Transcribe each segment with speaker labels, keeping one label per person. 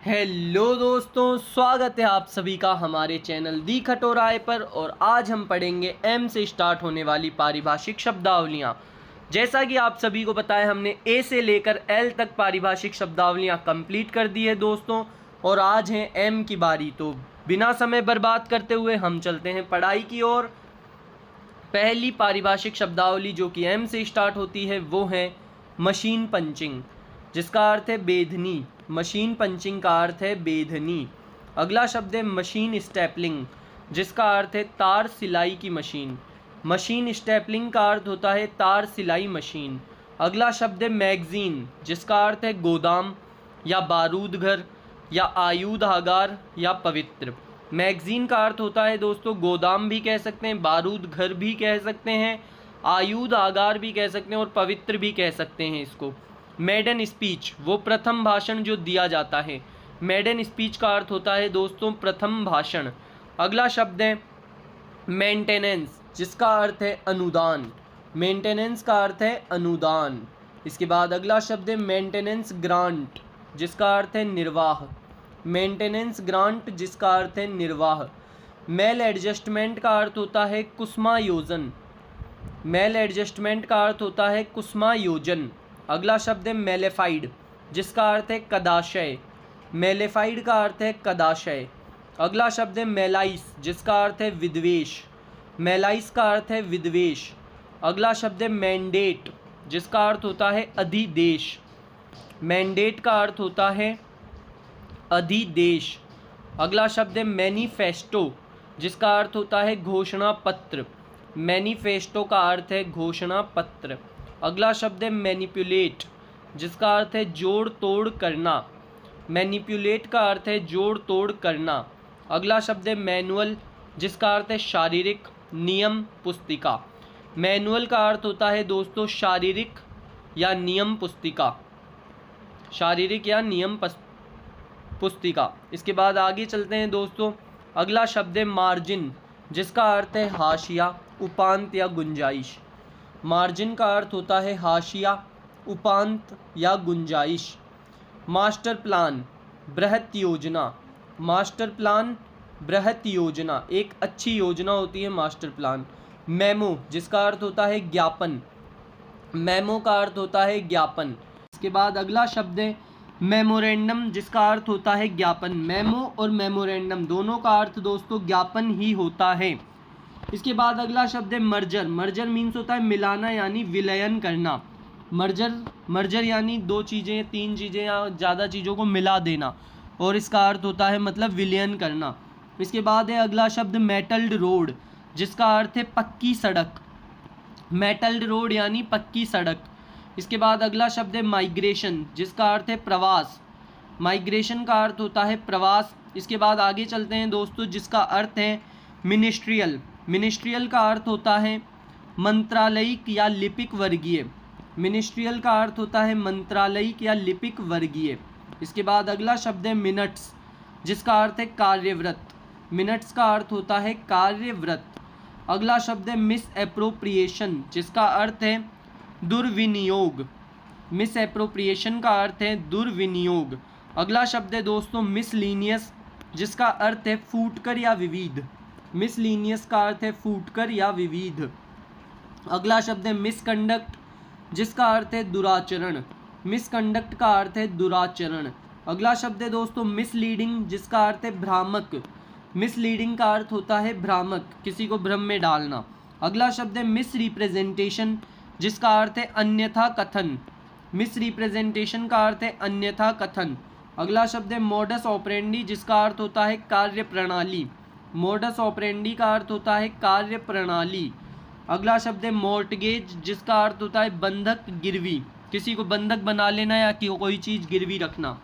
Speaker 1: Hello दोस्तों, स्वागत है आप सभी का हमारे चैनल दी खटोराय पर। और आज हम पढ़ेंगे एम से स्टार्ट होने वाली पारिभाषिक शब्दावलियाँ। जैसा कि आप सभी को पता है, हमने ए से लेकर एल तक पारिभाषिक शब्दावलियाँ कंप्लीट कर दी है दोस्तों, और आज है एम की बारी। तो बिना समय बर्बाद करते हुए हम चलते हैं पढ़ाई की ओर। पहली पारिभाषिक शब्दावली जो कि एम से स्टार्ट होती है वो है मशीन पंचिंग, जिसका अर्थ है बेधनी। मशीन पंचिंग का अर्थ है बेधनी। अगला शब्द है मशीन स्टेपलिंग, जिसका अर्थ है तार सिलाई की मशीन। मशीन स्टेपलिंग का अर्थ होता है तार सिलाई मशीन। अगला शब्द है मैगजीन, जिसका अर्थ है गोदाम या बारूद घर या आयुधागार या पवित्र। मैगजीन का अर्थ होता है दोस्तों गोदाम भी कह सकते हैं, बारूद घर भी कह सकते हैं, आयुध आगार भी कह सकते हैं और पवित्र भी कह सकते हैं इसको। मेडन स्पीच, वो प्रथम भाषण जो दिया जाता है। मेडन स्पीच का अर्थ होता है दोस्तों प्रथम भाषण। अगला शब्द है मेंटेनेंस, जिसका अर्थ है अनुदान। मेंटेनेंस का अर्थ है अनुदान। इसके बाद अगला शब्द है मेंटेनेंस ग्रांट, जिसका अर्थ है निर्वाह। मेंटेनेंस ग्रांट, जिसका अर्थ है निर्वाह। मेल एडजस्टमेंट का अर्थ होता है कुसुमायोजन। मेल एडजस्टमेंट का अर्थ होता है कुसुमायोजन। अगला शब्द है मेलेफाइड, जिसका अर्थ है कदाशय। मेलेफाइड का अर्थ है कदाशय। अगला शब्द है मेलाइस, जिसका अर्थ है विद्वेष। मेलाइस का अर्थ है विद्वेष। अगला शब्द है मैंडेट, जिसका अर्थ होता है अधिदेश। मैंडेट का अर्थ होता है अधिदेश। अगला शब्द है मैनिफेस्टो, जिसका अर्थ होता है घोषणा पत्र। मैनिफेस्टो का अर्थ है घोषणा पत्र। अगला शब्द है मैनिपुलेट, जिसका अर्थ है जोड़ तोड़ करना। मैनिपुलेट का अर्थ है जोड़ तोड़ करना। अगला शब्द है मैनुअल, जिसका अर्थ है शारीरिक नियम पुस्तिका। मैनुअल का अर्थ होता है दोस्तों शारीरिक या नियम पुस्तिका। शारीरिक या नियम पुस्तिका। इसके बाद आगे चलते हैं दोस्तों। अगला शब्द है मार्जिन, जिसका अर्थ है हाशिया, उपांत या गुंजाइश। मार्जिन का अर्थ होता है हाशिया, उपांत या गुंजाइश। मास्टर प्लान, बृहत योजना। मास्टर प्लान, बृहत योजना, एक अच्छी योजना होती है मास्टर प्लान। मेमो, जिसका अर्थ होता है ज्ञापन। मेमो का अर्थ होता है ज्ञापन। इसके बाद अगला शब्द है मेमोरेंडम, जिसका अर्थ होता है ज्ञापन। मेमो और मेमोरेंडम दोनों का अर्थ दोस्तों ज्ञापन ही होता है। इसके बाद अगला शब्द है मर्जर। मर्जर मीन्स होता है मिलाना यानी विलयन करना। मर्जर यानी दो चीज़ें, तीन चीज़ें या ज़्यादा चीज़ों को मिला देना, और इसका अर्थ होता है मतलब विलयन करना। इसके बाद है अगला शब्द मेटल्ड रोड, जिसका अर्थ है पक्की सड़क। मेटल्ड रोड यानी पक्की सड़क। इसके बाद अगला शब्द है माइग्रेशन, जिसका अर्थ है प्रवास। माइग्रेशन का अर्थ होता है प्रवास। इसके बाद आगे चलते हैं दोस्तों, जिसका अर्थ है मिनिस्ट्रियल। मिनिस्ट्रियल का अर्थ होता है मंत्रालयिक या लिपिक वर्गीय। मिनिस्ट्रियल का अर्थ होता है मंत्रालयिक या लिपिक वर्गीय। इसके बाद अगला शब्द है मिनट्स, जिसका अर्थ है कार्यव्रत। मिनट्स का अर्थ होता है कार्यव्रत। अगला शब्द है मिस एप्रोप्रिएशन, जिसका अर्थ है दुर्विनियोग। मिस एप्रोप्रिएशन का अर्थ है दुर्विनियोग। अगला शब्द है दोस्तों मिसलीनियस, जिसका अर्थ है फूटकर या विविध। मिसलीनियस का अर्थ है फूटकर या विविध। अगला शब्द है मिसकंडक्ट, जिसका अर्थ है दुराचरण। मिसकंडक्ट का अर्थ है दुराचरण। अगला शब्द है दोस्तों मिसलीडिंग, जिसका अर्थ है भ्रामक। मिसलीडिंग का अर्थ होता है भ्रामक, किसी को भ्रम में डालना। अगला शब्द है मिस रिप्रेजेंटेशन, जिसका अर्थ है अन्यथा कथन। मिस रिप्रेजेंटेशन का अर्थ है अन्यथा कथन। अगला शब्द है मोडस ऑपरेंडी, जिसका अर्थ होता है कार्य प्रणाली। मोडस ऑपरेंडी का अर्थ होता है कार्य प्रणाली। अगला शब्द है मॉर्टगेज, जिसका अर्थ होता है बंधक गिरवी, किसी को बंधक बना लेना या कोई चीज़ गिरवी रखना।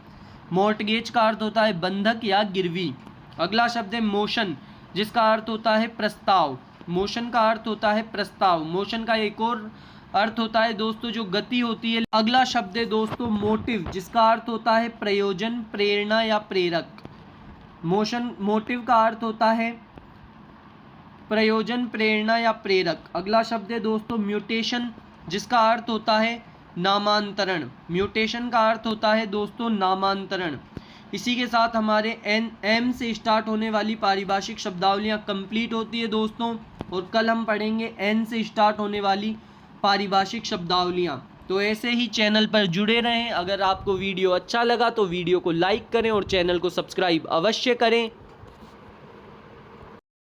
Speaker 1: मॉर्टगेज का अर्थ होता है बंधक या गिरवी। अगला शब्द है मोशन, जिसका अर्थ होता है प्रस्ताव। मोशन का अर्थ होता है प्रस्ताव। मोशन का एक और अर्थ होता है दोस्तों जो गति होती है। अगला शब्द है दोस्तों मोटिव, जिसका अर्थ होता है प्रयोजन, प्रेरणा या प्रेरक। मोटिव का अर्थ होता है प्रयोजन, प्रेरणा या प्रेरक। अगला शब्द है दोस्तों म्यूटेशन, जिसका अर्थ होता है नामांतरण। म्यूटेशन का अर्थ होता है दोस्तों नामांतरण। इसी के साथ हमारे एम से स्टार्ट होने वाली पारिभाषिक शब्दावलियाँ कंप्लीट होती है दोस्तों। और कल हम पढ़ेंगे एन से स्टार्ट होने वाली पारिभाषिक शब्दावलियाँ। तो ऐसे ही चैनल पर जुड़े रहें। अगर आपको वीडियो अच्छा लगा तो वीडियो को लाइक करें और चैनल को सब्सक्राइब अवश्य करें।